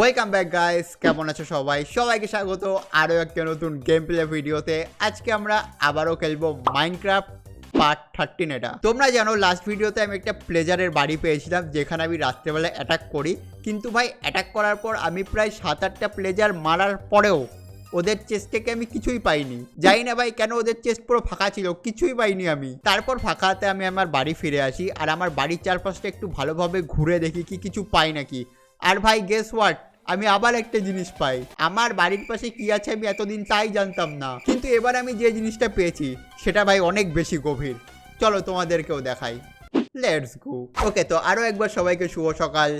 Welcome back guys, কেমন আছো সবাই? সবাইকে স্বাগত আরও একটা নতুন গেম প্লে ভিডিওতে। আজকে আমরা আবারও খেলবো মাইনক্রাফট পার্ট 13। এটা তোমরা জানো লাস্ট ভিডিওতে আমি একটা প্লেজারের বাড়ি পেয়েছিলাম যেখানে আমি রাত্রেবেলা অ্যাটাক করি, কিন্তু ভাই অ্যাটাক করার পর আমি প্রায় 7-8টা প্লেজার মারার পরেও ওদের চেস্ট থেকে আমি কিছুই পাইনি। জানি না ভাই কেন, ওদের চেস্ট পুরো ফাঁকা ছিল, কিছুই পাইনি আমি। তারপর ফাঁকাতে আমি আমার বাড়ি ফিরে আসি আর আমার বাড়ির চারপাশটা একটু ভালোভাবে ঘুরে দেখি কি কিছু পাই নাকি। আর ভাই গেস হোয়াট, আমি আবার একটা জিনিস পাই। আমার বাড়ির পাশে কি আছে আমি এতদিন তাই জানতাম না, কিন্তু এবার আমি যে জিনিসটা পেয়েছি সেটা ভাই অনেক বেশি গভীর। চলো তোমাদেরকেও দেখাই, লেটস গো। ওকে, তো আরও একবার সবাইকে শুভ সকাল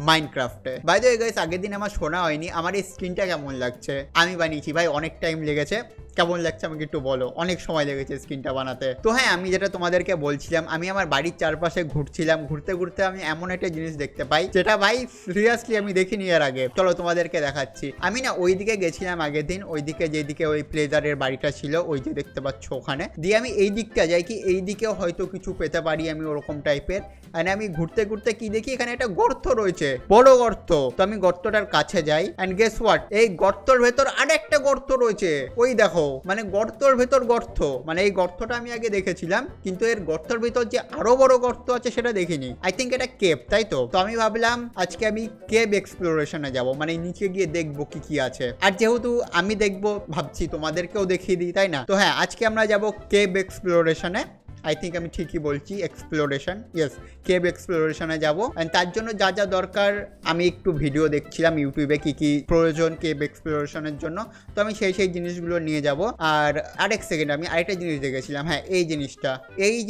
মাইনক্রাফটে। বাই দ্য ওয়ে গাইস, আগের দিন আমার শোনা হয়নি আমার এই স্ক্রিনটা কেমন লাগছে। আমি বানিয়েছি ভাই, অনেক টাইম লেগেছে। কেমন লাগছে আমাকে একটু বলো, অনেক সময় লেগেছে স্ক্রিনটা বানাতে। তো হ্যাঁ, আমি যেটা তোমাদেরকে বলছিলাম, আমি আমার বাড়ির চারপাশে ঘুরছিলাম, ঘুরতে ঘুরতে আমি এমন একটা জিনিস দেখতে পাই যেটা ভাই সিরিয়াসলি আমি দেখিনি এর আগে। চলো তোমাদেরকে দেখাচ্ছি। আমি না ওইদিকে গেছিলাম আগের দিন, ওইদিকে যেদিকে ওই প্লেজারের বাড়িটা ছিল, ওই যে দেখতে পাচ্ছ ওখানে দিয়ে আমি এই দিকটা যাই কি এই দিকেও হয়তো কিছু পেতে পারি আমি ওরকম টাইপের। মানে আমি ঘুরতে ঘুরতে কি দেখি এখানে একটা গর্ত রয়েছে, বড় গর্ত। তো আমি গর্তটার কাছে যাই এন্ড গেস হোয়াট, এই গর্তর ভেতর আরেকটা গর্ত রয়েছে। ওই দেখো, মানে গর্তর ভেতর গর্ত। মানে এই গর্তটা আমি আগে দেখেছিলাম, কিন্তু এর গর্তর ভেতর যে আরো বড় গর্ত আছে সেটা দেখিনি। আই থিঙ্ক এটা কেভ, তাই তো। তো আমি ভাবলাম আজকে আমি কেভ এক্সপ্লোরেশনে যাব, মানে নিচে গিয়ে দেখবো কি কি আছে। আর যেহেতু আমি দেখবো ভাবছি তোমাদেরকেও দেখিয়ে দিই, তাই না? তো হ্যাঁ, আজকে আমরা যাব কেভ এক্সপ্লোরেশনে। আই থিঙ্ক আমি ঠিকই বলছি, এক্সপ্লোরেশন। ইয়েস, কেভ এক্সপ্লোরেশনে যাবো। অ্যান্ড তার জন্য যা যা দরকার আমি একটু ভিডিও দেখছিলাম ইউটিউবে কি কি প্রয়োজন কেভ এক্সপ্লোরেশনের জন্য। তো আমি সেই জিনিসগুলো নিয়ে যাব। আর আরেক সেকেন্ড, আমি আরেকটা জিনিস দেখেছিলাম। হ্যাঁ, এই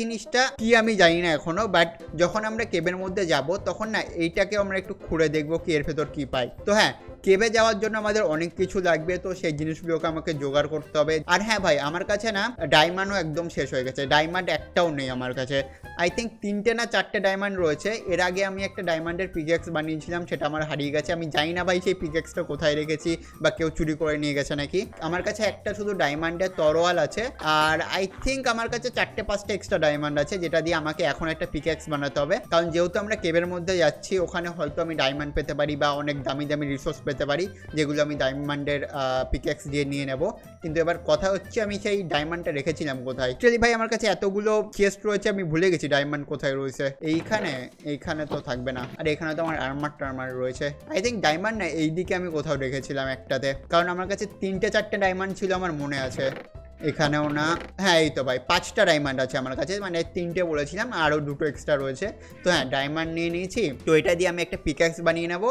জিনিসটা কি আমি জানি না এখনো, বাট যখন আমরা কেভের মধ্যে যাব তখন না এইটাকে আমরা একটু খুঁড়ে দেখবো কি এর ভেতর কি পাই। তো হ্যাঁ, কেভে যাওয়ার জন্য আমাদের অনেক কিছু লাগবে, তো সেই জিনিসগুলোকে আমাকে জোগাড় করতে হবে। আর হ্যাঁ ভাই, আমার কাছে না ডায়মন্ডও একদম শেষ হয়ে গেছে। ডায়মন্ড একটাও নেই আমার কাছে। আই থিঙ্ক 3টে না 4টে ডায়মন্ড রয়েছে। এর আগে আমি একটা ডায়মন্ডের পিকেক্স বানিয়েছিলাম, সেটা আমার হারিয়ে গেছে। আমি জানি না ভাই সেই পিকেক্সটা কোথায় রেখেছি, বা কেউ চুরি করে নিয়ে গেছে নাকি। আমার কাছে একটা শুধু ডায়মন্ডের তরোয়াল আছে, আর আই থিঙ্ক আমার কাছে 4টে-5টে এক্সট্রা ডায়মন্ড আছে, যেটা দিয়ে আমাকে এখন একটা পিকেক্স বানাতে হবে। কারণ যেহেতু আমরা কেভের মধ্যে যাচ্ছি, ওখানে হয়তো আমি ডায়মন্ড পেতে পারি বা অনেক দামি দামি রিসোর্স পেতে পারি, যেগুলো আমি ডায়মন্ডের পিকেক্স দিয়ে নিয়ে নেব। কিন্তু এবার কথা হচ্ছে আমি সেই ডায়মন্ডটা রেখেছিলাম কোথায়। অ্যাকচুয়ালি ভাই আমার কাছে এতগুলো চেস্ট রয়েছে, আমি ভুলে গেছি ডায়মন্ড কোথায় রয়েছে। এইখানে তো থাকবে না। আর এখানে তো আমার আর্মার রয়েছে। আই থিঙ্ক ডায়মন্ড না এইদিকে আমি কোথাও রেখেছিলাম একটাতে, কারণ আমার কাছে 3টে-4টে ডায়মন্ড ছিল আমার মনে আছে। এখানেও না। হ্যাঁ, এই তো ভাই 5টা ডায়মন্ড আছে আমার কাছে, মানে 3টে বলেছিলাম, আরও 2টো এক্সট্রা রয়েছে। তো হ্যাঁ, ডায়মন্ড নিয়ে নিয়েছি। তো এটা দিয়ে আমি একটা পিক্যাক্স বানিয়ে নেবো।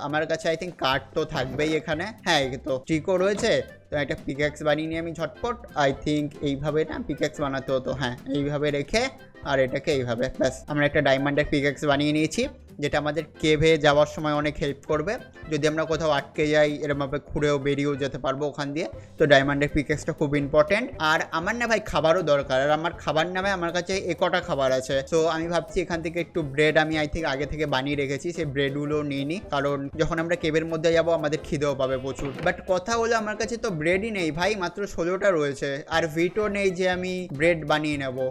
আমার কাছে আই থিঙ্ক কাঠ তো থাকবেই এখানে। হ্যাঁ, এই তো ট্রিকও রয়েছে। তো একটা পিক্যাক্স বানিয়ে নিয়ে আমি ঝটপট, আই থিঙ্ক এইভাবে না পিক্যাক্স বানাতে হতো। হ্যাঁ, এইভাবে রেখে আর এটাকে এইভাবে, ব্যাস আমরা একটা ডায়মন্ডের পিক্যাক্স বানিয়ে নিয়েছি, যেটা আমাদের কেভে যাওয়ার সময় অনেক হেল্প করবে। যদি আমরা কোথাও আটকে যাই, এরমভাবে ঘুরেও বেরিয়েও যেতে পারবো ওখান দিয়ে। তো ডায়মন্ডের পিকেক্সটা খুব ইম্পর্টেন্ট। আর আমার না ভাই খাবারও দরকার, আর আমার খাবার নামে আমার কাছে কটা খাবার আছে। তো আমি ভাবছি এখান থেকে একটু ব্রেড আমি আই থিঙ্ক আগে থেকে বানিয়ে রেখেছি, সেই ব্রেডগুলো নিয়ে নিই, কারণ যখন আমরা কেভের মধ্যে যাবো আমাদের খিদেও পাবে প্রচুর। বাট কথা হলো আমার কাছে তো ব্রেডই নেই ভাই, মাত্র 16টা রয়েছে, আর ভিটও নেই যে আমি ব্রেড বানিয়ে নেবো।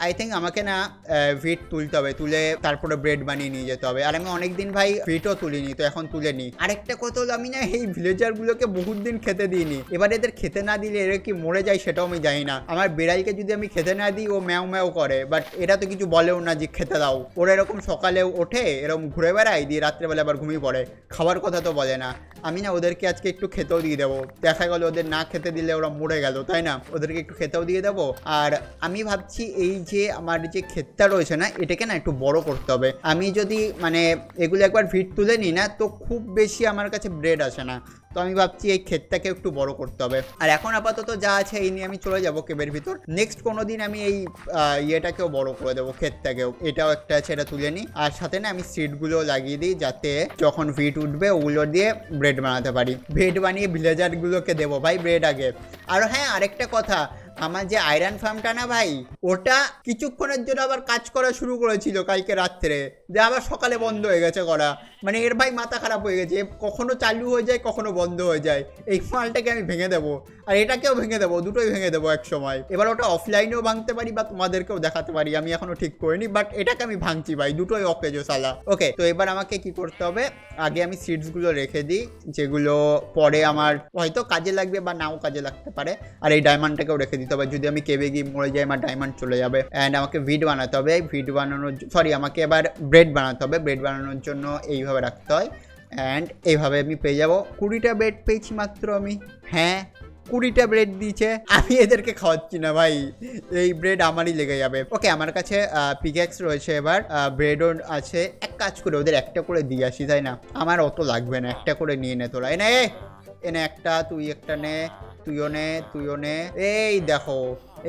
আই থিঙ্ক আমাকে না ভিট তুলতে হবে, তুলে তারপরে ব্রেড বানিয়ে নিয়ে যেতে হবে। আর আমি অনেকদিন ভাই ভিটও তুলিনি, তো এখন তুলে নিই। আরেকটা কথা হলো, আমি না এই ভিলেজারগুলোকে বহুত দিন খেতে দিইনি। এবার এদের খেতে না দিলে এরা কি মরে যায় সেটাও আমি জানি না। আমার বিড়ালকে যদি আমি খেতে না দিই ও ম্যাও ম্যাও করে, বাট এরা তো কিছু বলেও না যে খেতে দাও। ওরা এরকম সকালে ওঠে, এরকম ঘুরে বেড়ায়, দিয়ে রাত্রেবেলা আবার ঘুমিয়ে পড়ে, খাবার কথা তো বলে না। আমি না ওদেরকে আজকে একটু খেতেও দিয়ে দেবো। দেখা গেলো ওদের না খেতে দিলে ওরা মরে গেল, তাই না? ওদেরকে একটু খেতেও দিয়ে দেবো। আর আমি ভাবছি এই যে আমার যে ক্ষেতটা রয়েছে না, এটাকে না একটু বড় করতে হবে। আমি যদি মানে এগুলো একবার ভিট তুলে নিই না, তো খুব বেশি আমার কাছে ব্রেড আসে না। তো আমি ভাবছি এই ক্ষেতটাকে একটু বড় করতে হবে। আর এখন আপাতত যা আছে এই নিয়ে আমি চলে যাবো কেবের ভিতর। নেক্সট কোনো দিন আমি এই ইয়েটাকেও বড় করে দেবো, ক্ষেতটাকেও। এটাও একটা আছে, এটা তুলে নিই। আর সাথে না আমি সিডগুলো লাগিয়ে দিই, যাতে যখন ভিট উঠবে ওগুলো দিয়ে ব্রেড বানাতে পারি। ব্রেড বানিয়ে ভিলেজারগুলোকে দেবো ভাই ব্রেড আগে। আর হ্যাঁ, আরেকটা কথা, আমার যে আয়রন ফার্মটা না ভাই, ওটা কিছুক্ষণের জন্য আবার কাজ করা শুরু করেছিল কালকে রাত্রে, যে আবার সকালে বন্ধ হয়ে গেছে করা। মানে এর ভাই মাথা খারাপ হয়ে গেছে, কখনো চালু হয়ে যায় কখনো বন্ধ হয়ে যায়। এই মালটাকে আমি ভেঙে দেবো, আর এটাকেও ভেঙে দেবো, দুটোই ভেঙে দেবো এক সময়। এবার ওটা অফলাইনেও ভাঙতে পারি বা তোমাদেরকেও দেখাতে পারি, আমি এখনো ঠিক করিনি, বাট এটাকে আমি ভাঙছি ভাই, দুটোই ওকে জো সালা। ওকে, তো এবার আমাকে কি করতে হবে, আগে আমি সিডসগুলো রেখে দিই, যেগুলো পরে আমার হয়তো কাজে লাগবে বা নাও কাজে লাগতে পারে। আর এই ডায়মন্ডটাকেও রেখে দিতে হবে, যদি আমি কেবে গিয়ে মরে যাই আমার ডায়মন্ড চলে যাবে। অ্যান্ড আমাকে ভিড বানাতে হবে, ভিড বানানোর আমাকে এবার ব্রেড বানাতে হবে, ব্রেড বানানোর জন্য এইভাবে রাখতে হয়। অ্যান্ড এইভাবে আমি পেয়ে যাবো 20টা ব্রেড পেয়েছি মাত্র আমি। হ্যাঁ, 20টা ব্রেড দিয়েছে, আমি এদেরকে খাওয়াচ্ছি না ভাই, এই ব্রেড আমারই লেগে যাবে। ওকে, আমার কাছে পিকেক্স রয়েছে, এবার ব্রেডও আছে। এক কাজ করে ওদের একটা করে দিয়ে আসি, তাই না? আমার অত লাগবে না, একটা করে নিয়ে নে তোরা। এনে এনে একটা, তুই একটা নে, তুইও নে। এই দেখো,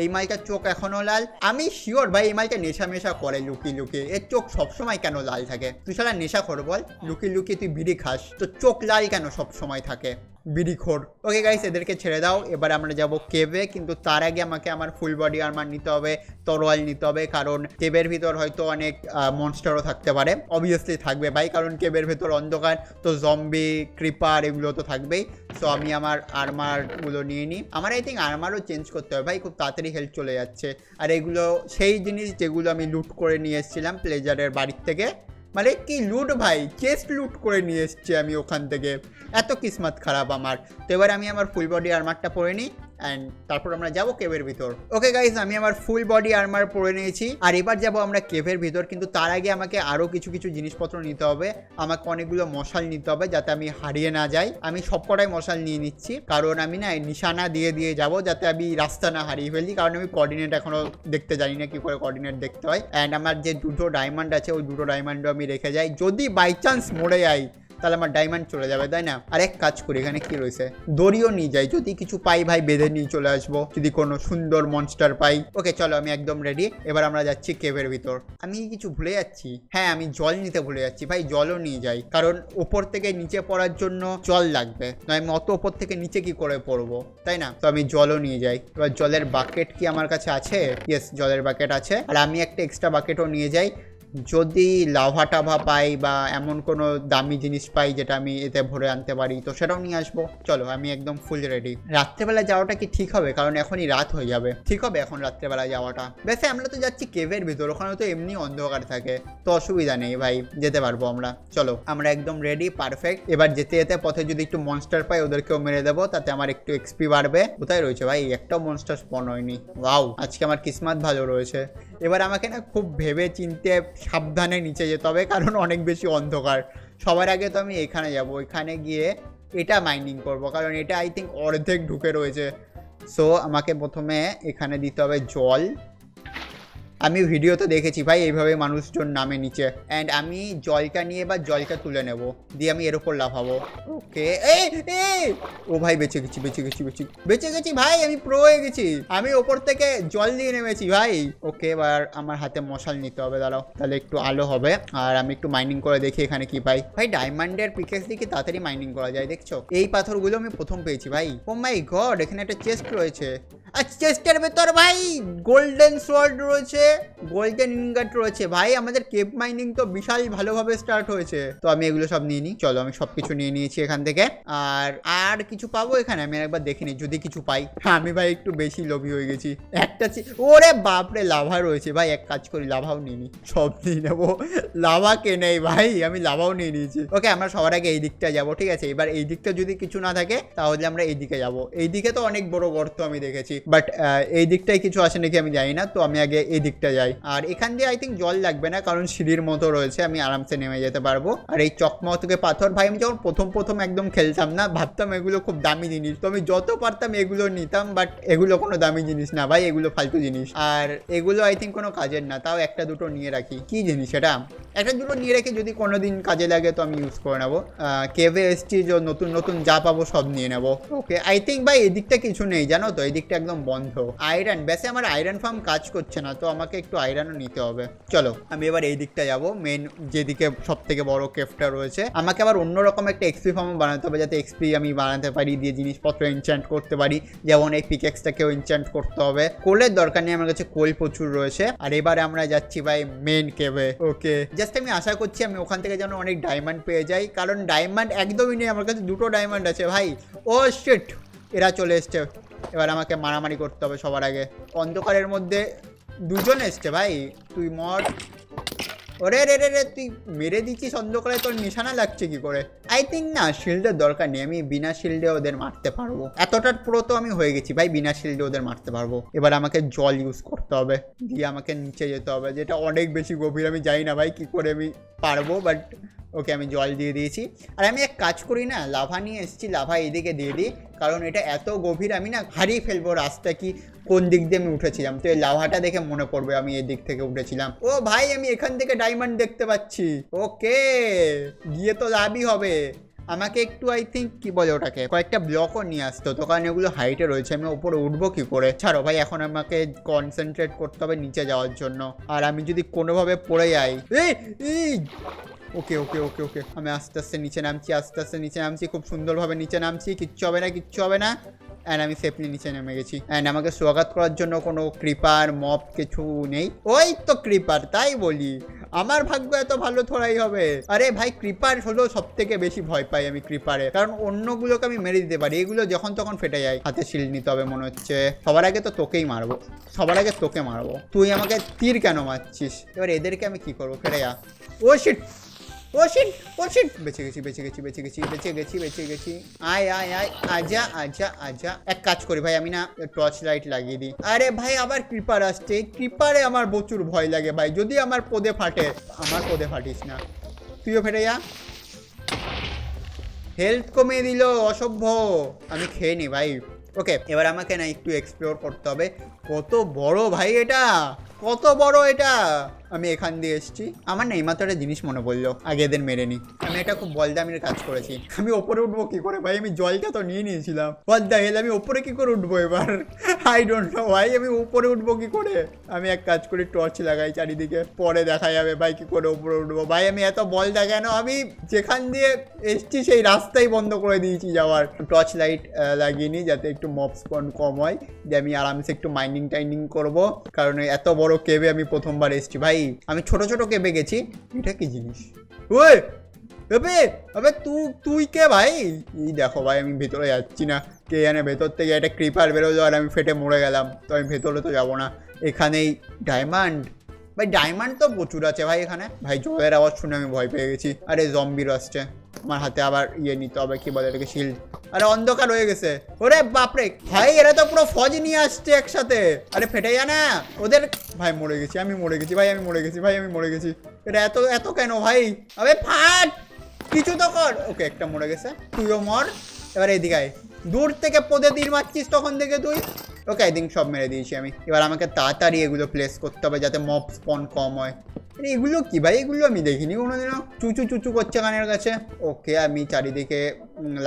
এই মালটার চোখ এখনো লাল। আমি শিওর ভাই এই মালটা নেশা মেশা করে লুকিয়ে লুকিয়ে, এর চোখ সবসময় কেন লাল থাকে? তুই শালা নেশা খোর বল, লুকিয়ে লুকিয়ে তুই বিড়ি খাস, তো চোখ লাল কেন সবসময় থাকে? বিড়িখোর। ওকে গাইস, এদেরকে ছেড়ে দাও, এবার আমরা যাব কেভে। কিন্তু তার আগে আমাকে আমার ফুল বডি আর্মার নিতে হবে, তরোয়াল নিতে হবে, কারণ কেভের ভিতর হয়তো অনেক মনস্টারও থাকতে পারে। অবভিয়াসলি থাকবে ভাই, কারণ কেভের ভেতর অন্ধকার, তো জম্বি ক্রিপার এগুলো তো থাকবেই। সো আমি আমার আর্মারগুলো নিয়ে নিই। আমার আই থিঙ্ক আর্মারও চেঞ্জ করতে হবে ভাই, খুব তাড়াতাড়ি হেল্প চলে যাচ্ছে। আর এগুলো সেই জিনিস যেগুলো আমি লুট করে নিয়ে এসেছিলাম প্লেজারের বাড়ির থেকে। মানে কি লুট ভাই, চেস্ট লুট করে নিয়ে এসছি আমি ওখান থেকে, এত কিসমত খারাপ আমার। তো এবার আমি আমার ফুল বডি আর্মারটা পরে নিই, অ্যান্ড তারপর আমরা যাবো কেভের ভিতর। ওকে গাইজ, আমি আমার ফুল বডি আর্মার পরে নিয়েছি, আর এবার যাবো আমরা কেভের ভিতর। কিন্তু তার আগে আমাকে আরও কিছু কিছু জিনিসপত্র নিতে হবে। আমাকে অনেকগুলো মশাল নিতে হবে যাতে আমি হারিয়ে না যাই। আমি সবকটাই মশাল নিয়ে নিচ্ছি, কারণ আমি না নিশানা দিয়ে দিয়ে যাবো যাতে আমি রাস্তা না হারিয়ে ফেলি, কারণ আমি কোঅর্ডিনেট এখনও দেখতে জানি না কি করে কোঅর্ডিনেট দেখতে হয়। অ্যান্ড আমার যে দুটো ডায়মন্ড আছে, ওই দুটো ডায়মন্ডও আমি রেখে যাই, যদি বাই চান্স মরে যাই তাহলে আমার ডায়মন্ড চলে যাবে, তাই না? আর এক কাজ করি, এখানে কি রয়েছে, দড়িও নিয়ে যাই, যদি কিছু পাই ভাই বেঁধে নিয়ে চলে আসবো, যদি কোনো সুন্দর মনস্টার পাই। ওকে চলো, আমি একদম রেডি, এবার আমরা যাচ্ছি কেভের ভিতর। আমি কিছু ভুলে যাচ্ছি, হ্যাঁ আমি জল নিতে ভুলে যাচ্ছি ভাই, জলও নিয়ে যাই, কারণ ওপর থেকে নিচে পড়ার জন্য জল লাগবে, নয় আমি অত ওপর থেকে নিচে কি করে পড়বো, তাই না? তো আমি জলও নিয়ে যাই। এবার জলের বাকেট কি আমার কাছে আছে? ইয়েস, জলের বাকেট আছে, আর আমি একটা এক্সট্রা বাকেটও নিয়ে যাই, যদি লাভা টাভা পাই বা এমন কোনো দামি জিনিস পাই যেটা আমি এতে ভরে আনতে পারি, তো সেটাও নিয়ে আসবো। চলো, আমি একদম ফুল রেডি। রাত্রেবেলা যাওয়াটা কি ঠিক হবে? কারণ এখনই রাত হয়ে যাবে, ঠিক হবে এখন রাত্রেবেলা যাওয়াটা? বেশি আমরা তো যাচ্ছি কেভের ভিতর, ওখানে তো এমনি অন্ধকার থাকে, তো অসুবিধা নেই ভাই, যেতে পারবো আমরা। চলো, আমরা একদম রেডি, পারফেক্ট। এবার যেতে যেতে পথে যদি একটু মনস্টার পাই ওদেরকেও মেরে দেবো, তাতে আমার একটু এক্সপি বাড়বে। কোথায় রয়েছে ভাই? একটাও মনস্টার স্পন হয়নি। ওয়াও, আজকে আমার কিসমত ভালো রয়েছে। এবার আমাকে না খুব ভেবে চিনতে সাবধানে নিচে যেতে হবে, কারণ অনেক বেশি অন্ধকার। সবার আগে তো আমি এখানে যাব, এখানে গিয়ে এটা মাইনিং করব, কারণ এটা আই থিঙ্ক অর্ধেক ঢুকে রয়েছে। সো আমাকে প্রথমে এখানে দিতে হবে জল। আমি ভিডিওতে দেখেছি ভাই এইভাবে মানুষজন নামে নিচে। অ্যান্ড আমি জলটা নিয়ে এবার জলটা তুলে নেব, দিয়ে আমি এর ওপর লাফাবো। ওকে, ও ভাই বেঁচে গেছি ভাই, আমি প্রো হয়ে গেছি, আমি ওপর থেকে জল দিয়ে নেমেছি ভাই। ওকে, এবার আমার হাতে মশাল নিতে হবে, দাঁড়াও, তাহলে একটু আলো হবে। আর আমি একটু মাইনিং করে দেখি এখানে কি পাই। ভাই ডায়মন্ডের পিকেক্স দিয়ে কি তাড়াতাড়ি মাইনিং করা যায়, দেখছো? এই পাথরগুলো আমি প্রথম পেয়েছি ভাই। ও মাই গড, এখানে একটা চেস্ট রয়েছে, আর চেস্টের ভেতর ভাই গোল্ডেন সোয়ার্ড রয়েছে, গোল্ডেন ইনগট রয়েছে। ভাই আমাদের কেভ মাইনিং তো বিশাল ভালোভাবে স্টার্ট হয়েছে। তো আমি এগুলো সব নিয়ে নিই, চলো আমি সব কিছু নিয়ে নিয়েছি এখান থেকে। আর কিছু পাবো এখানে? আমি একবার দেখিনি, যদি কিছু পাই। আমি ভাই একটু বেশি লোভী হয়ে গেছি। একটা ওরে বাপরে, লাভা রয়েছে ভাই, এক কাজ করি লাভাও নিয়ে নিই, সব নিয়ে নেবো। লাভা কে নেই ভাই, আমি লাভাও নিয়ে নিয়েছি। ওকে, আমরা সবার আগে এই দিকটা যাবো, ঠিক আছে? এবার এই দিকটা যদি কিছু না থাকে তাহলে আমরা এই দিকে যাবো। এই দিকে তো অনেক বড় গর্ত আমি দেখেছি, বাট এই দিকটায় কিছু আছে নাকি আমি জানি না, তো আমি আগে এই দিকটা যাই। আর এখান দিয়ে আই থিঙ্ক জল লাগবে না, কারণ সিঁড়ির মতো রয়েছে, আমি আরামসে নেমে যেতে পারবো। আর এই চকমক থেকে পাথর, ভাই আমি যখন প্রথম একদম খেলতাম না, ভাবতাম এগুলো খুব দামি জিনিস, তো আমি যত পারতাম এগুলো নিতাম, বাট এগুলো কোনো দামি জিনিস না ভাই, এগুলো ফালতু জিনিস, আর এগুলো আই থিঙ্ক কোনো কাজের না। তাও একটা দুটো নিয়ে রাখি। কি জিনিস এটা? একটা দুটো নিয়ে রেখে যদি কোনোদিন কাজে লাগে তো আমি ইউজ করে নেবো। কেভে এসছি যে নতুন নতুন যা পাবো সব নিয়ে নেবো। ওকে আই থিঙ্ক ভাই এদিকটা কিছু নেই জানো তো, এদিকটা একদম বন্ধ। আয়রন, বেশি আমার আয়রন ফার্ম কাজ করছে না, তো আমাকে একটু আয়রনও নিতে হবে। চলো আমি এবার এই দিকটা যাবো, মেন যেদিকে সব থেকে বড় কেফটা রয়েছে। আমাকে আবার অন্যরকম একটা এক্সপি ফার্মও বানাতে হবে, যাতে এক্সপি আমি বানাতে পারি, দিয়ে জিনিসপত্র ইনচ্যান্ট করতে পারি। যেমন এই পিকেক্সটাকেও ইনচ্যান্ট করতে হবে। কোলের দরকার নেই, আমার কাছে কোল প্রচুর রয়েছে। আর এবারে আমরা যাচ্ছি ভাই মেন কেভে। ওকে জাস্ট আমি আশা করছি আমি ওখান থেকে যেন অনেক ডায়মন্ড পেয়ে যাই, কারণ ডায়মন্ড একদমই নেই আমার কাছে, 2টো ডায়মন্ড আছে ভাই। ও শিট, এরা চলে এসছে। এবার আমাকে মারামারি করতে হবে সবার আগে। অন্ধকারের মধ্যে 2জন এসছে ভাই, তুই মর। ওরে রে রে রে, তুই মেরে দিচ্ছিস অন্ধকারে, তোর নিশানা লাগছে কি করে? আই থিঙ্ক না, শিল্ডের দরকার নেই, আমি বিনা শিল্ডে ওদের মারতে পারবো। এতটার পুরো তো আমি হয়ে গেছি ভাই, বিনা শিল্ডে ওদের মারতে পারবো। এবার আমাকে জল ইউজ করতে হবে, দিয়ে আমাকে নিচে যেতে হবে, যেটা অনেক বেশি গভীর। আমি জানি না ভাই কি করে আমি পারবো, বাট ওকে আমি জল দিয়ে দিয়েছি। আর আমি এক কাজ করি না, লাভা নিয়ে এসেছি, লাভা এইদিকে দিয়ে দিই, কারণ এটা এত গভীর আমি না হারিয়ে ফেলবো রাস্তা কি কোন দিক দিয়ে আমি উঠেছিলাম। তো এই লাভাটা দেখে মনে পড়বে আমি এই দিক থেকে উঠেছিলাম। ও ভাই আমি এখান থেকে ডায়মন্ড দেখতে পাচ্ছি। ওকে গিয়ে তো লাভই হবে। আমাকে একটু আই থিঙ্ক কি বলে ওটাকে, কয়েকটা ব্লকও নিয়ে আসতো তো, কারণ এগুলো হাইটে রয়েছে। আমি ওপরে উঠবো কি করে? ছাড়ো ভাই, এখন আমাকে কনসেন্ট্রেট করতে হবে নিচে যাওয়ার জন্য। আর আমি যদি কোনোভাবে পড়ে যাই, এই ওকে ওকে ওকে ওকে আমি আস্তে আস্তে নিচে নামছি, আস্তে আস্তে নিচে নামছি, খুব সুন্দরভাবে নিচে নামছি। কিচ্ছু হবে না, কিচ্ছু হবে না। অ্যান্ড আমি সেফলি নিচে নেমে গেছি। অ্যান্ড আমাকে স্বাগত করার জন্য কোনো ক্রিপার মব কিছু নেই। ওই তো ক্রিপার, তাই বলি আমার ভাগ্য এত ভালো থোড়াই হবে। আরে ভাই ক্রিপার হলো সব থেকে বেশি ভয় পাই আমি ক্রিপারে, কারণ অন্যগুলোকে আমি মেরে দিতে পারি, এগুলো যখন তখন ফেটে যায়। হাতে শিল্ড নিতে হবে মনে হচ্ছে। সবার আগে তো তোকেই মারবো, সবার আগে তোকে মারবো। তুই আমাকে তীর কেন মারছিস? এবার এদেরকে আমি কি করবো? ফেটে যা। ও শিট, ও শিট, ও শিট। বেঁচে গেছি, বেঁচে গেছি, বেঁচে গেছি, বেঁচে গেছি, বেঁচে গেছি। আয় আয় আয়, আজা আজা আজা। এক কাজ করি ভাই, আমি না টর্চ লাইট লাগিয়ে দিই। আরে ভাই আবার ক্রিপার আসছে, ক্রিপারে আমার প্রচুর ভয় লাগে ভাই। যদি আমার পদে ফাটে, আমার পদে ফাটিস না, তুইও ফেটে যা। হেলথ কমিয়ে দিল অসভ্য। আমি খেয়ে নি ভাই। ওকে এবার আমাকে না একটু এক্সপ্লোর করতে হবে। কত বড় ভাই এটা, কত বড় এটা। আমি এখান দিয়ে এসেছি। আমার না এইমাত্র একটা জিনিস মনে পড়লো, আগে এদের মেরে নি। আমি এটা খুব বলদামির কাজ করেছি। আমি ওপরে উঠবো কি করে ভাই? আমি জলটা তো নিয়ে নিয়েছিলাম। বলদা হেল, আমি ওপরে কি করে উঠবো এবার? আই ডোন্ট নো ভাই, আমি উপরে উঠবো কি করে? আমি এক কাজ করি, টর্চ লাগাই চারিদিকে, পরে দেখা যাবে ভাই কি করে উপরে উঠবো। ভাই আমি এত বলদা কেন? আমি যেখান দিয়ে এসছি সেই রাস্তাই বন্ধ করে দিয়েছি যাওয়ার। টর্চ লাইট লাগিয়ে নিই যাতে একটু মব স্পন কম হয়, যে আমি আরামসে একটু মাইনিং টাইনিং করবো, কারণ এত বড় কেভে আমি প্রথমবার এসেছি ভাই। আমি ছোট ছোট কেভে গেছি। এটা কি জিনিস? ওই এবে আবে তুই কে ভাই? এই দেখো ভাই, আমি ভেতরে যাচ্ছি না। কে জানে ভেতর থেকে একটা ক্রিপার বেরোলো আর আমি ফেটে মরে গেলাম। তো আমি ভেতরে তো যাবো না। এখানেই ডায়মন্ড, ভাই ডায়মন্ড তো প্রচুর আছে ভাই এখানে। ভাই জলের আওয়াজ শুনে আমি ভয় পেয়ে গেছি। আরে জম্বির আসছে। আমার হাতে আবার ইয়ে নিতে হবে, কি বলে এটাকে, শিল্ড। আরে অন্ধকার হয়ে গেছে। ওরে বাপরে ভাই, এরা তো পুরো ফজ নিয়ে আসছে একসাথে। আরে ফেটে যা না ওদের। ভাই মরে গেছি, আমি মরে গেছি ভাই, আমি মরে গেছি ভাই, আমি মরে গেছি। এটা এত এত কেন ভাই? আবে ফাট, কিছু তো কর। ওকে একটা মরে গেছে, তুইও মর। এবার এদিকে আয়। দূর থেকে পদে তীর মারছিস তখন থেকে তুই। ওকে আই থিঙ্ক সব মেরে দিয়েছি আমি। এবার আমাকে তাড়াতাড়ি এগুলো প্লেস করতে হবে যাতে মব স্পন কম হয়। এগুলো কি ভাই? এগুলো আমি দেখিনি কোনোদিনও। চুচু চুচু করছে কানের কাছে। ওকে আমি চারিদিকে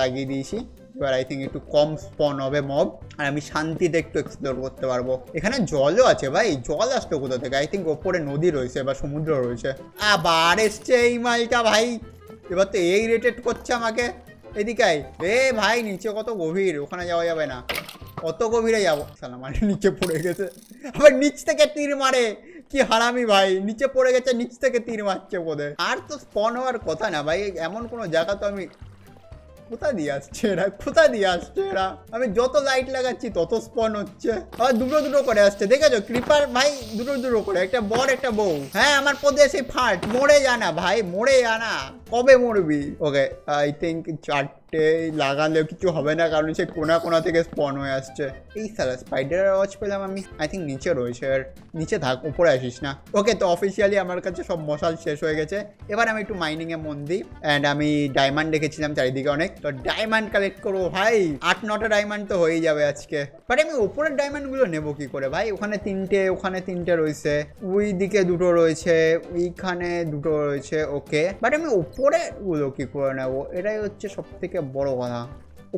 লাগিয়ে দিয়েছি। এবার আই থিঙ্ক একটু কম স্পন হবে মব, আর আমি শান্তিতে একটু এক্সপ্লোর করতে পারবো। এখানে জলও আছে ভাই। জল আসতো কোথা থেকে? আই থিঙ্ক ওপরে নদী রয়েছে বা সমুদ্র রয়েছে। আবার এসছে এই মালটা ভাই। এবার তো এই রেটেড করছে আমাকে। এদিকে আয়। এ ভাই নিচে কত গভীর, ওখানে যাওয়া যাবে না। অত গভীরে যাবো? সালা মানে নিচে পড়ে গেছে। আবার নিচ থেকে তীর মারে, কি হারামি ভাই। নিচে পড়ে গেছে, নিচ থেকে তীর মারছে বোধহয়। আর তো স্পন হওয়ার কথা না ভাই, এমন কোনো জায়গা তো আমি। কোথা দিয়ে আসছে এরা, কোথা দিয়ে আসছে এরা? আমি যত লাইট লাগাচ্ছি তত স্পন হচ্ছে। আর দুটো দুটো করে আসছে, দেখেছো ক্রিপার ভাই? দুটো দুটো করে, একটা বর একটা বউ। হ্যাঁ আমার পদে এসে ফাট। মরে জানা ভাই, মরে জানা। কবে মরবি? ওকে আই থিঙ্ক লাগালেও কিছু হবে না, কারণ সে কোনা কোনা থেকে স্পন হয়ে আসছে। এই সালা স্পাইডারের আওয়াজ পেলাম আমি, আই থিঙ্ক নিচে রয়েছে। আর নিচে থাক, উপরে আসিস না। ওকে, তো অফিসিয়ালি আমার কাছে সব মশাল শেষ হয়ে গেছে। এবার আমি একটু মাইনিংয়ে মন দিই। অ্যান্ড আমি ডায়মন্ড দেখেছিলাম চারিদিকে অনেক, তো ডায়মন্ড কালেক্ট করবো ভাই। 8-9টা ডায়মন্ড তো হয়েই যাবে আজকে। বাট আমি উপরের ডায়মন্ডগুলো নেবো কি করে ভাই? ওখানে 3টে, ওখানে 3টে রয়েছে, ওই দিকে 2টো রয়েছে, ওইখানে 2টো রয়েছে। ওকে, বাট আমি উপরে গুলো কি করে নেবো? এটাই হচ্ছে সব থেকে বড় কথা।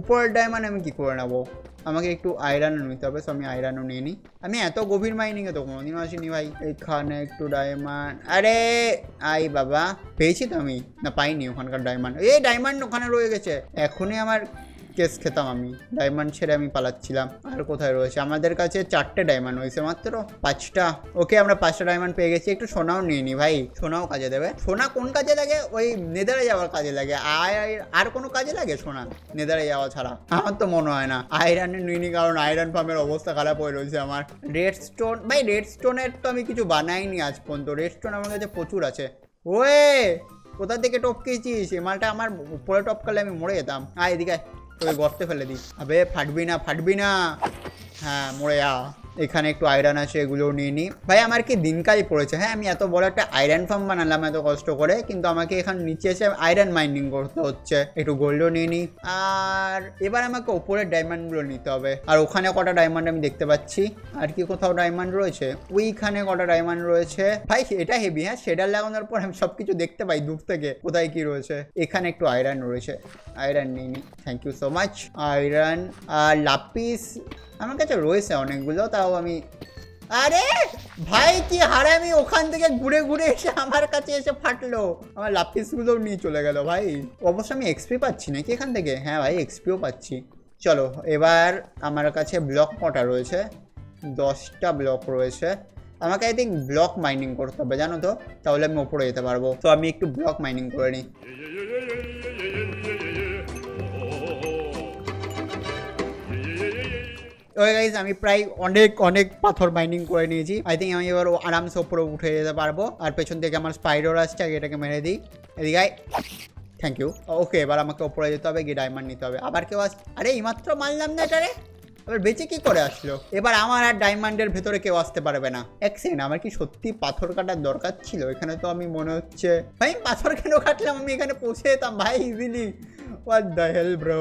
উপরের ডায়মন্ড আমি কি করে নেবো? আমাকে একটু আয়রনও নিতে হবে, সো আমি আয়রনও নিয়ে নিই। আমি এত গভীর মাইনিংয়ে তো কোনোদিনও আসিনি ভাই। এখানে একটু ডায়মন্ড, আরে আই বাবা, পেয়েছি তো আমি, না পাইনি ওখানকার ডায়মন্ড। এই ডায়মন্ড ওখানে রয়ে গেছে, এখনই আমার কেস খেতাম আমি। ডায়মন্ড ছেড়ে আমি পালাচ্ছিলাম। আর কোথায় রয়েছে? আমাদের কাছে 4টে ডায়মন্ড হয়েছে মাত্র, 5টা। ওকে, আমরা 5টা ডায়মন্ড পেয়ে গেছি। একটু সোনাও নিয়ে নি ভাই, সোনাও কাজে দেবে। সোনা কোন কাজে লাগে? ওই নেদারে যাওয়ার কাজে লাগে। আর কোনো কাজে লাগে সোনা নেদারে যাওয়া ছাড়া? আমার তো মনে হয় না। আয়রন নিয়ে নি, কারণ আয়রন ফার্মের অবস্থা খারাপ হয়ে রয়েছে আমার। রেড স্টোন ভাই, রেড স্টোনের তো আমি কিছু বানাইনি আজ পর্যন্ত। রেড স্টোন আমার কাছে প্রচুর আছে। ওয়ে, কোথা থেকে টপকেছিস? এ মালটা আমার উপরে টপকালে আমি মরে যেতাম। এদিকে তোকে গর্তে ফেলে দিই। আবে ফাটবি না, ফাটবি না। হ্যাঁ, মরে যা। এখানে একটু আয়রন আছে, এগুলোও নিয়ে নিই ভাই। আমার কি দিনকালই পড়েছে। হ্যাঁ, আমি এত বড় একটা আয়রন ফার্ম বানালাম এত কষ্ট করে, কিন্তু আমাকে এখানে নিচে এসে আয়রন মাইনিং করতে হচ্ছে। একটু গোল্ডও নিয়ে নিই। আর এবার আমাকে ওপরের ডায়মন্ডগুলো নিতে হবে। আর ওখানে কটা ডায়মন্ড আমি দেখতে পাচ্ছি। আর কি কোথাও ডায়মন্ড রয়েছে? ওইখানে কটা ডায়মন্ড রয়েছে ভাই, এটা হেভি। হ্যাঁ, শেডার লাগানোর পর আমি সব কিছু দেখতে পাই দূর থেকে কোথায় কি রয়েছে। এখানে একটু আয়রন রয়েছে, আয়রন নিয়ে নিই। Thank you so much. Iron আর লাপিস আমার কাছে রয়েছে অনেকগুলো, তাও আমি, আরে ভাই কি হারামি, ওখান থেকে ঘুরে ঘুরে এসে আমার কাছে এসে ফাটলো। আমার লাপিসগুলোও নিয়ে চলে গেল ভাই। অবশ্য আমি এক্সপি পাচ্ছি নাকি এখান থেকে? হ্যাঁ ভাই, এক্সপিও পাচ্ছি। চলো, এবার আমার কাছে ব্লক কটা রয়েছে? 10টা ব্লক রয়েছে। আমাকে আই থিঙ্ক ব্লক মাইনিং করতে হবে, জানো তো, তাহলে আমি ওপরে যেতে পারবো। তো আমি একটু ব্লক মাইনিং করে নিই। ওকে গাইজ, আমি প্রায় অনেক পাথর মাইনিং করে নিয়েছি। আই থিঙ্ক আমি এবার আরামসে ওপরে উঠে যেতে পারবো। আর পেছন থেকে আমার স্পাইডার আসছে, আগে এটাকে মেরে দিই। এদিকে থ্যাংক ইউ। ওকে, এবার আমাকে ওপরে যেতে হবে, গিয়ে ডায়মন্ড নিতে হবে। আবার কেউ আস, আরে এইমাত্র মারলাম না এটারে, এবার বেঁচে কি করে আসলো? এবার আমার আর ডায়মন্ডের ভেতরে কেউ আসতে পারবে না। এক সেকেন্ড, আমার কি সত্যি পাথর কাটার দরকার ছিল? এখানে তো আমি মনে হচ্ছে, ভাই পাথর কেন কাটলাম? আমি এখানে পৌঁছে যেতাম ভাই easily. What the hell bro.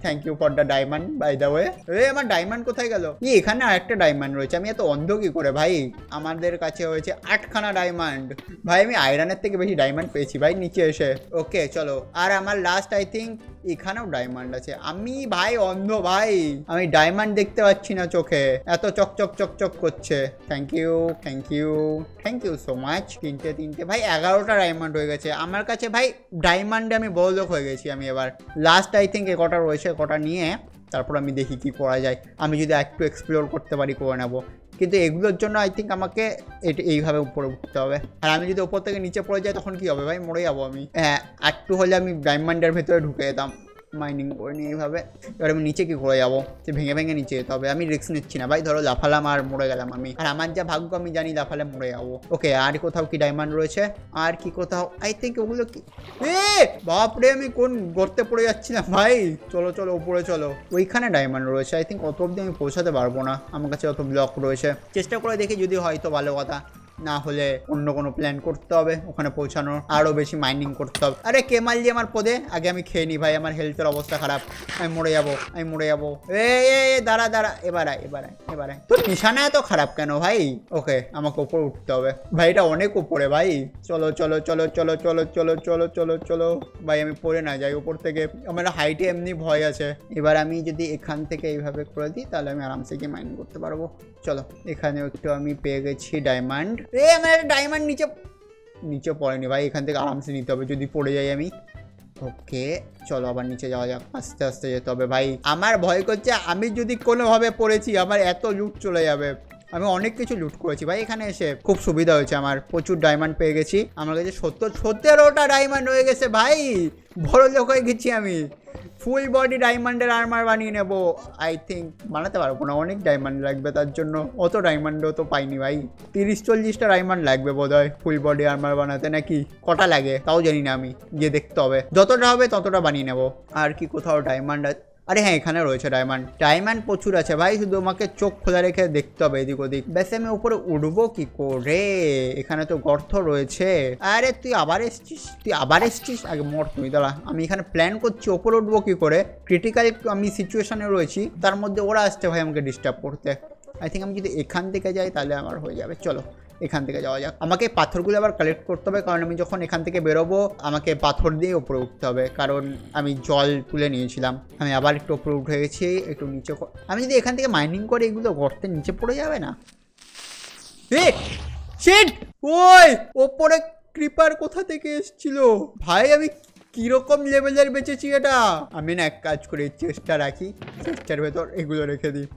Thank you for the diamond by the way. আমার ডায়মন্ড কোথায় গেল? এখানে আরেকটা ডায়মন্ড রয়েছে। আমি এত অন্ধ কি করে ভাই? আমাদের কাছে হয়েছে 8খানা ডায়মন্ড। ভাই আমি আয়রনের থেকে বেশি ডায়মন্ড পেয়েছি ভাই নিচে এসে। ওকে চলো, আর আমার লাস্ট আই থিঙ্ক এখানেও ডায়মন্ড আছে। আমি ভাই অন্ধ ভাই, আমি ডায়মন্ড দেখতে পাচ্ছি না চোখে, এত চকচক চকচক করছে। Thank you, thank you, thank you so much. 3টে ভাই, 11টা ডায়মন্ড হয়ে গেছে আমার কাছে ভাই। ডায়মন্ডে আমি বড়লোক হয়ে গেছি আমি এবার। লাস্ট আই থিঙ্ক কটা রয়েছে, কটা নিয়ে তারপর আমি দেখি কি করা যায়। আমি যদি একটু এক্সপ্লোর করতে পারি করে নেবো, কিন্তু এগুলোর জন্য আই থিঙ্ক আমাকে এইভাবে উপরে উঠতে হবে। আর আমি যদি উপর থেকে নিচে পড়ে যাই তখন কি হবে ভাই? মরে যাবো আমি। হ্যাঁ, একটু হলে আমি ডায়মন্ডের ভেতরে ঢুকে যেতাম মাইনিং করে নিয়ে এইভাবে। এবার আমি নিচে কি করে যাবো? সে ভেঙে ভেঙে নিচে যেতে হবে। আমি রিস্ক নিচ্ছি না ভাই, ধরো লাফালাম আর মরে গেলাম আমি। আর আমার যা ভাগ্য আমি জানি লাফালে মরে যাবো। ওকে, আর কোথাও কি ডায়মন্ড রয়েছে? আর কি কোথাও আই থিঙ্ক ওগুলো কি, বাপরে আমি কোন গর্তে পড়ে যাচ্ছিলাম ভাই। চলো চলো উপরে চলো, ওইখানে ডায়মন্ড রয়েছে। আই থিঙ্ক অত অব্দি আমি পৌঁছাতে পারবো না, আমার কাছে অত ব্লক রয়েছে। চেষ্টা করে দেখি, যদি হয়তো ভালো কথা, না হলে অন্য কোনো প্ল্যান করতে হবে ওখানে পৌঁছানোর, আরও বেশি মাইনিং করতে হবে। আরে কে মারলি আমার পদে? আগে আমি খেয়ে নিই ভাই, আমার হেলথের অবস্থা খারাপ, আমি মরে যাবো, আমি মরে যাবো। দাঁড়া দাঁড়া, এবারে তোর নিশানা এত খারাপ কেন ভাই? ওকে, আমাকে উপরে উঠতে হবে ভাই, এটা অনেক উপরে ভাই। চলো চলো চলো চলো চলো চলো চলো চলো চলো ভাই, আমি পড়ে না যাই উপর থেকে, আমার হাইটে এমনি ভয় আছে। এবার আমি যদি এখান থেকে এইভাবে করে দিই তাহলে আমি আরামসে গিয়ে মাইনিং করতে পারবো। চলো, এখানেও একটু আমি পেয়ে গেছি ডায়মন্ড। আমার ডায়মন্ড নিচে পড়েনি ভাই, এখান থেকে আরামসে নিতে হবে যদি পড়ে যাই আমি। ওকে চলো, আবার নিচে যাওয়া যাক, আস্তে আস্তে যেতে হবে ভাই। আমার ভয় করছে আমি যদি কোনোভাবে পড়েছি আমার এত লুট চলে যাবে। আমি অনেক কিছু লুট করেছি ভাই এখানে এসে, খুব সুবিধা হয়েছে আমার, প্রচুর ডায়মন্ড পেয়ে গেছি। আমার কাছে 17টা ডায়মন্ড হয়ে গেছে ভাই, বড় লোক হয়ে গেছি আমি। ফুল বডি ডায়মন্ডের আর্মার বানিয়ে নেবো। আই থিঙ্ক বানাতে পারবো না, অনেক ডায়মন্ড লাগবে তার জন্য। অত ডায়মন্ডও তো পাইনি ভাই, 30-40টা ডায়মন্ড লাগবে বোধ হয় ফুল বডি আর্মার বানাতে, নাকি কটা লাগে তাও জানি না, আমি গিয়ে দেখতে হবে। যতটা হবে ততটা বানিয়ে নেবো। আর কি কোথাও ডায়মন্ড আছে? আরে হ্যাঁ, এখানে রয়েছে ডায়মন্ড প্রচুর আছে ভাই, শুধু আমাকে চোখ খোলা রেখে দেখতে হবে এদিক ওদিক। বেশ আমি উপরে উঠবো কি করে? এখানে তো গর্ত রয়েছে। আরে তুই আবার এসছিস? আগে মোট তুই দাঁড়া, আমি এখানে প্ল্যান করছি ওপরে উঠবো কি করে। ক্রিটিক্যাল আমি সিচুয়েশনে রয়েছি, তার মধ্যে ওরা আসছে ভাই আমাকে ডিস্টার্ব করতে। আই থিঙ্ক আমি যদি এখান থেকে যাই তাহলে আমার হয়ে যাবে। চলো এখান থেকে যাওয়া যাক। আমাকে পাথরগুলো আবার কালেক্ট করতে হবে, কারণ আমি যখন এখান থেকে বেরোবো আমাকে পাথর দিয়ে উপরে উঠতে হবে, কারণ আমি জল তুলে নিয়েছিলাম। আমি আবার একটু উপরে উঠে গেছি, একটু নিচে। আমি যদি এখান থেকে মাইনিং করে এগুলো গর্তের নিচে পড়ে যাবে না? শিট! ওই ওপরে ক্রিপার কোথা থেকে এসেছিল ভাই? আমি কিরকম লেভেলের বেঁচেছি এটা। আমি না এক কাজ করে চেষ্টা রাখি, চেষ্টার ভেতর এগুলো রেখে দিই,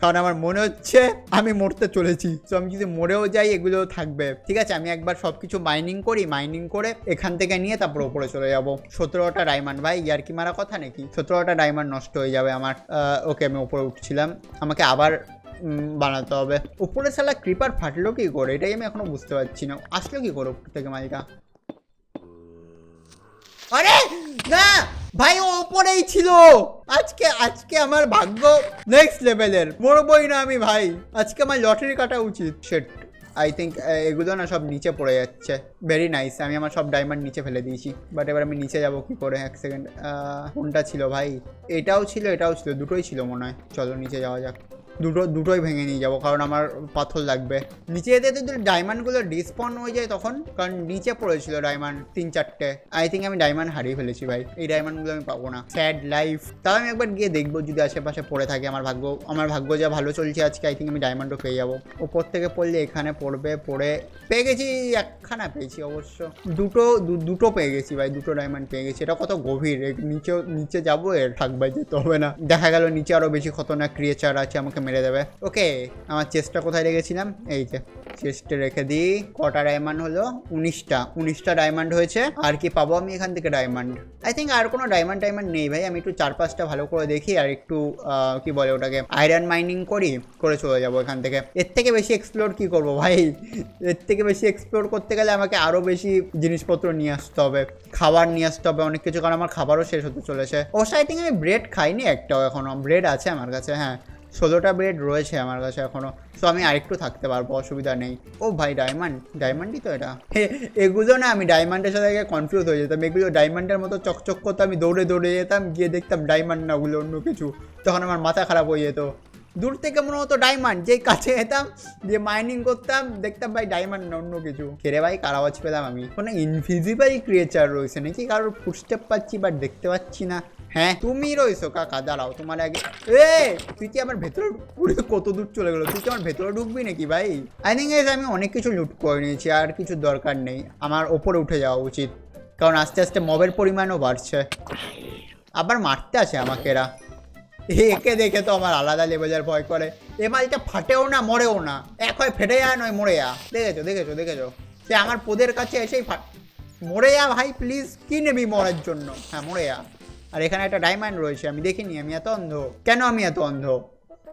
কারণ আমার মনে হচ্ছে আমি মরতে চলেছি। তো আমি যদি মরেও যাই এগুলো থাকবে। ঠিক আছে, আমি একবার সব কিছু মাইনিং করে এখান থেকে নিয়ে তারপর ওপরে চলে যাব। 17টা ডায়মন্ড ভাই, ইয়ার কি মারা কথা নাকি? 17টা ডায়মন্ড নষ্ট হয়ে যাবে আমার। ওকে, আমি ওপরে উঠছিলাম, আমাকে আবার বানাতে হবে। উপরে শালা ক্রিপার ফাটলো কি করে, এটাই আমি এখনো বুঝতে পারছি না। আসলো কি করে উপর থেকে মাইকা? আরে না ভাই, ও ওপরেই ছিল। আজকে আমার ভাগ্য নেক্সট লেভেলের, মরবই না আমি ভাই। আজকে আমার লটারি কাটা উচিত। শিট, আই থিঙ্ক এগুলো না সব নিচে পড়ে যাচ্ছে। ভেরি নাইস, আমি আমার সব ডায়মন্ড নিচে ফেলে দিয়েছি। বাট এবার আমি নিচে যাব কি করে? এক সেকেন্ড, কোনটা ছিল ভাই? এটাও ছিল দুটোই ছিল মনে হয়। চলো নিচে যাওয়া যাক। দুটোই ভেঙে নিয়ে যাবো, কারণ আমার পাথর লাগবে। নিচে যেতে যদি ডায়মন্ডগুলো ডিসপন হয়ে যায় তখন, কারণ নিচে পড়েছিল ডায়মন্ড 3-4টে। আই থিঙ্ক আমি ডায়মন্ড হারিয়ে ফেলেছি ভাই, এই ডায়মন্ডগুলো আমি পাবো না। Sad life. তাও আমি একবার গিয়ে দেখবো যদি আশেপাশে পড়ে থাকে। আমার ভাগ্য যা ভালো চলছে আজকে, আই থিঙ্ক আমি ডায়মন্ডও পেয়ে যাবো। ওপর থেকে পড়লে এখানে পড়ে পেয়ে গেছি। একখানা পেয়েছি অবশ্য, দুটো পেয়ে গেছি ভাই, 2টো ডায়মন্ড পেয়ে গেছি। এটা কত গভীর, নিচে যাবো, এর থাকবে যেতে হবে না। দেখা গেল নিচে আরো বেশি খতরনাক ক্রিয়েচার আছে, আমাকে মেরে দেবে। ওকে, আমার চেস্টটা কোথায় রেখেছিলাম? এই যে চেস্টে রেখে দিই। কটা ডায়মন্ড হলো? 19টা ডায়মন্ড হয়েছে। আর কি পাবো আমি এখান থেকে ডায়মন্ড? আই থিঙ্ক আর কোনো ডায়মন্ড নেই ভাই। আমি একটু 4-5টা ভালো করে দেখি, আর একটু কি বলে ওটাকে, আয়রন মাইনিং করে চলে যাবো এখান থেকে। এর থেকে বেশি এক্সপ্লোর কি করব ভাই? এর থেকে বেশি এক্সপ্লোর করতে গেলে আমাকে আরো বেশি জিনিসপত্র নিয়ে আসতে হবে, খাবার নিয়ে আসতে হবে, অনেক কিছু, কারণ আমার খাবারও শেষ হতে চলেছে। অবশ্য আই থিঙ্ক আমি ব্রেড খাইনি একটাও এখনো। ব্রেড আছে আমার কাছে, হ্যাঁ 16টা ব্রেড রয়েছে আমার কাছে এখনো। সো আমি আরেকটু থাকতে পারবো, অসুবিধা নেই। ও ভাই ডায়মন্ডই তো এটা। এগুলো না আমি ডায়মন্ডের সাথে কনফিউজ হয়ে যেতাম। এগুলো ডায়মন্ডের মতো চকচক করতো, আমি দৌড়ে যেতাম, গিয়ে দেখতাম ডায়মন্ড না, ওগুলো অন্য কিছু। তখন আমার মাথা খারাপ হয়ে যেত। দূর থেকে মনে হতো ডায়মন্ড, যেই কাছে যেতাম দিয়ে মাইনিং করতাম, দেখতাম ভাই ডায়মন্ড না অন্য কিছু। খেরে ভাই কার আওয়াজ পেলাম আমি? কোনো ইনভিজিবল ক্রিয়েচার রয়েছে নাকি? কারোর ফুটস্টেপ পাচ্ছি বাট দেখতে পাচ্ছি না। হ্যাঁ তুমি রয়েছো কাকা, দাঁড়াও তোমার আগে। তুই কি আমার ভেতরে কত দূর চলে গেলো? তুই কি আমার ভেতরে ঢুকবি নাকি ভাই? আই থিঙ্ক আমি অনেক কিছু লুট করে নিয়েছি, আর কিছু দরকার নেই। আমার ওপরে উঠে যাওয়া উচিত, কারণ আস্তে আস্তে মবের পরিমাণও বাড়ছে। আবার মারতে আছে আমাকে এরা। একে দেখে তো আমার আলাদা লেভেলের ভয় করে। এ মালটা ফাটেও না, মরেও না, এক হয় ফেটে যায়, নয় মরে যা। দেখেছো সে আমার পোদের কাছে এসেই মরে যা ভাই প্লিজ। কি নেবি মরার জন্য? হ্যাঁ মরে যা। আর এখানে একটা ডায়মন্ড রয়েছে, আমি দেখিনি। আমি এত অন্ধ কেন? আমি এত অন্ধ?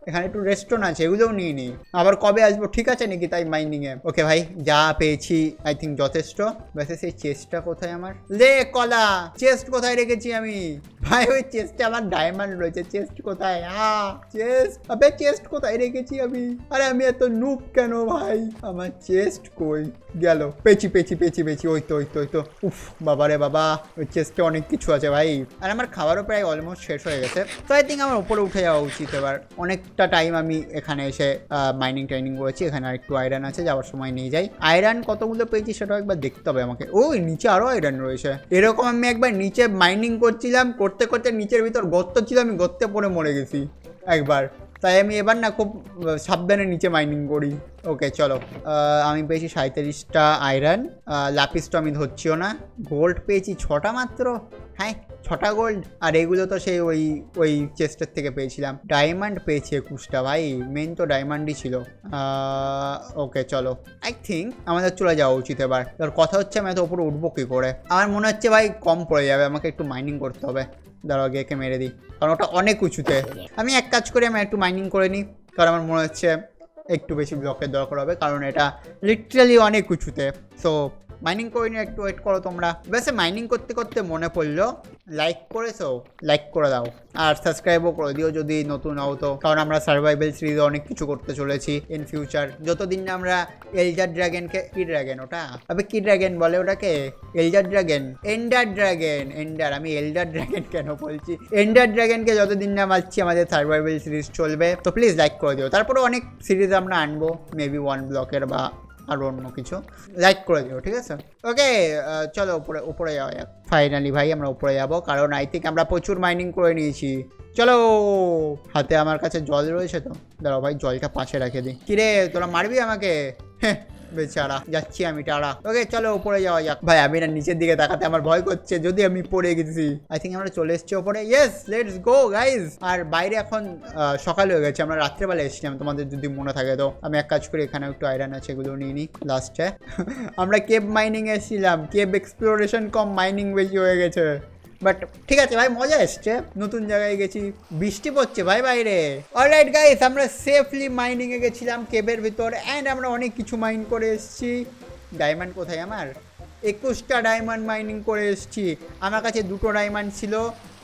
এখানে একটু রেস্টুরেন্ট আছে, এগুলোও নিয়ে নিই। আবার কবে আসবো ঠিক আছে নাকি তাই মাইনিংয়ে? ওকে ভাই, যা পেয়েছি আই থিঙ্ক যথেষ্ট। ব্যাসে সেই চেস্টটা কোথায় আমার? লে কলা, চেস্ট কোথায় রেখেছি আমি ভাই? ওই চেস্টে আমার ডায়মন্ড রয়েছে। চেস্ট কোথায়? চেস্ট কোথায় রেখেছি আমি? আরে আমি এত নুব কেন ভাই? আমার চেস্ট কই গেল? পেয়েছি। ওই তো উফ বাবারে বাবা, ওই চেস্টে অনেক কিছু আছে ভাই। আর আমার খাবারও প্রায় অলমোস্ট শেষ হয়ে গেছে। তো আই থিঙ্ক আমার উপরে উঠে যাওয়া উচিত এবার। অনেকটা টাইম আমি এখানে এসে মাইনিং ট্রেনিং করেছি। এখানে আর একটু আয়রন আছে, যাওয়ার সময় নিয়ে যাই। আয়রন কতগুলো পেয়েছি সেটাও একবার দেখতে হবে আমাকে। ওই নিচে আরো আয়রন রয়েছে। এরকম আমি একবার নিচে মাইনিং করছিলাম, করতে নিচের ভিতর গর্ত ছিল, আমি গর্তে পড়ে মরে গেছি একবার। তাই আমি এবার না খুব সাবধানে নিচে মাইনিং করি। ওকে চলো, আমি পেয়েছি 37টা আয়রন। লাপিসটা আমি ধরছিও না। গোল্ড পেয়েছি 6টা মাত্র। হ্যাঁ 6টা গোল্ড, আর এগুলো তো সেই ওই চেস্টের থেকে পেয়েছিলাম। ডায়মন্ড পেয়েছি 21টা ভাই, মেন তো ডায়মন্ডই ছিল। ওকে চলো, আই থিঙ্ক আমাদের চলে যাওয়া উচিত এবার। এবার কথা হচ্ছে আমি এত উপরে উঠবো কী করে? আমার মনে হচ্ছে ভাই কম পড়ে যাবে, আমাকে একটু মাইনিং করতে হবে। দাঁড়াও আগে একে মেরে দিই, কারণ ওটা অনেক উঁচুতে। আমি এক কাজ করে আমি একটু মাইনিং করে নিই, কারণ আমার মনে হচ্ছে একটু বেশি ব্লকের দরকার হবে, কারণ এটা লিটারালি অনেক উঁচুতে। সো মাইনিং করে নিয়ে একটু ওয়েট করো তোমরা। বেশি মাইনিং করতে করতে মনে পড়লো, লাইক করেছো? লাইক করে দাও, আর সাবস্ক্রাইবও করে দিও যদি নতুন হও তো, কারণ আমরা সার্ভাইভাল সিরিজে অনেক কিছু করতে চলেছি ইন ফিউচার। যতদিন না আমরা এলডার ড্রাগনকে, কি ড্রাগন ওটা, আবে কি ড্রাগন বলে ওটাকে? Elder dragon, endure dragon, endure, আমি এলডার ড্রাগন কেন বলছি? এন্ডার ড্রাগনকে যতদিন না মারছি আমাদের সার্ভাইভাল সিরিজ চলবে। তো প্লিজ লাইক করে দিও। তারপরে অনেক সিরিজ আমরা আনবো, মেবি 1 ব্লকের বা আর অন্য কিছু। লাইক করে দিও, ঠিক আছে? ওকে চলো উপরে যাওয়া যাক। ফাইনালি ভাই আমরা উপরে যাবো, কারণ আই থিঙ্ক আমরা প্রচুর মাইনিং করে নিয়েছি। চলো, হাতে আমার কাছে জল রয়েছে তো, দাঁড়াও ভাই জলটা পাশে রেখে দিই। কিরে তোরা মারবি আমাকে? হ্যাঁ বেচারা, যাচ্ছি আমি টাড়া। ওকে চলো উপরে যাওয়া যাক। ভাই আমি না নিচের দিকে তাকাতে আমার ভয় করছে, যদি আমি পড়ে গেছি। আই থিঙ্ক আমরা চলে এসেছি ওপরে। Yes, let's go guys. আর বাইরে এখন সকাল হয়ে গেছে, আমরা রাত্রেবেলা এসেছিলাম, তোমাদের যদি মনে থাকে তো। আমি এক কাজ করি, এখানে একটু আয়রন আছে, এগুলো নিয়ে নিই লাস্টে। আমরা কেভ মাইনিং এসেছিলাম, কেভ এক্সপ্লোরেশন কম মাইনিং বেশি হয়ে গেছে। বাট ঠিক আছে ভাই, মজা এসছে, নতুন জায়গায় গেছি। বৃষ্টি পড়ছে ভাই বাইরে। অলরাইট গাইস, আমরা সেফলি মাইনিংয়ে গেছিলাম কেবের ভিতর, অ্যান্ড আমরা অনেক কিছু মাইন করে এসেছি। ডায়মন্ড কোথায় আমার? 21টা ডায়মন্ড মাইনিং করে এসেছি। আমার কাছে 2টো ডায়মন্ড ছিল,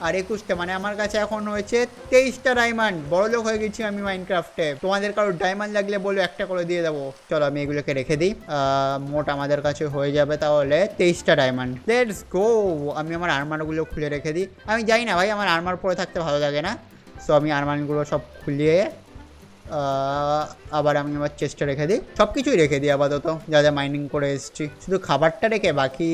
আর 21টা মানে আমার কাছে এখন হয়েছে 23টা ডায়মন্ড। বড়লোক হয়ে গেছি আমি মাইনক্রাফটে। তোমাদের কারো ডায়মন্ড লাগলে বলো, একটা করে দিয়ে দেবো। চলো আমি এগুলোকে রেখে দিই। মোট আমাদের কাছে হয়ে যাবে তাহলে 23টা ডায়মন্ড। Let's go. আমি আমার আর্মারগুলো খুলে রেখে দিই। আমি জানি না ভাই, আমার আর্মার পরে থাকতে ভালো লাগে না। সো আমি আর্মারগুলো সব খুলিয়ে আবার আমি আমার চেস্টে রেখে দিই। সব কিছুই রেখে দিই আপাতত, যা যা মাইনিং করে এসেছি। শুধু খাবারটা রেখে বাকি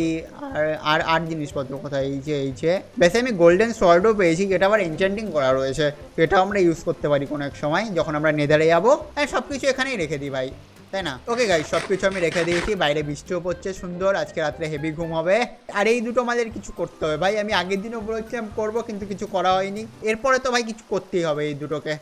আর জিনিসপত্র কোথায়? এই যে বেশি আমি গোল্ডেন সোয়ার্ডও পেয়েছি, যেটা আবার এনচেন্টিং করা রয়েছে। এটাও আমরা ইউজ করতে পারি কোনো এক সময় যখন আমরা নেদারে যাবো। হ্যাঁ সব কিছু এখানেই রেখে দিই ভাই, তাই না? ওকে গাইস, সব কিছু আমি রেখে দিয়েছি। বাইরে বৃষ্টিও পড়ছে সুন্দর, আজকে রাত্রে হেভি ঘুম হবে। আর এই দুটো আমাদের কিছু করতে হবে ভাই। আমি আগের দিনও বলেছিলাম করবো, কিন্তু কিছু করা হয়নি। এরপরে তো ভাই কিছু করতেই হবে এই দুটোকে।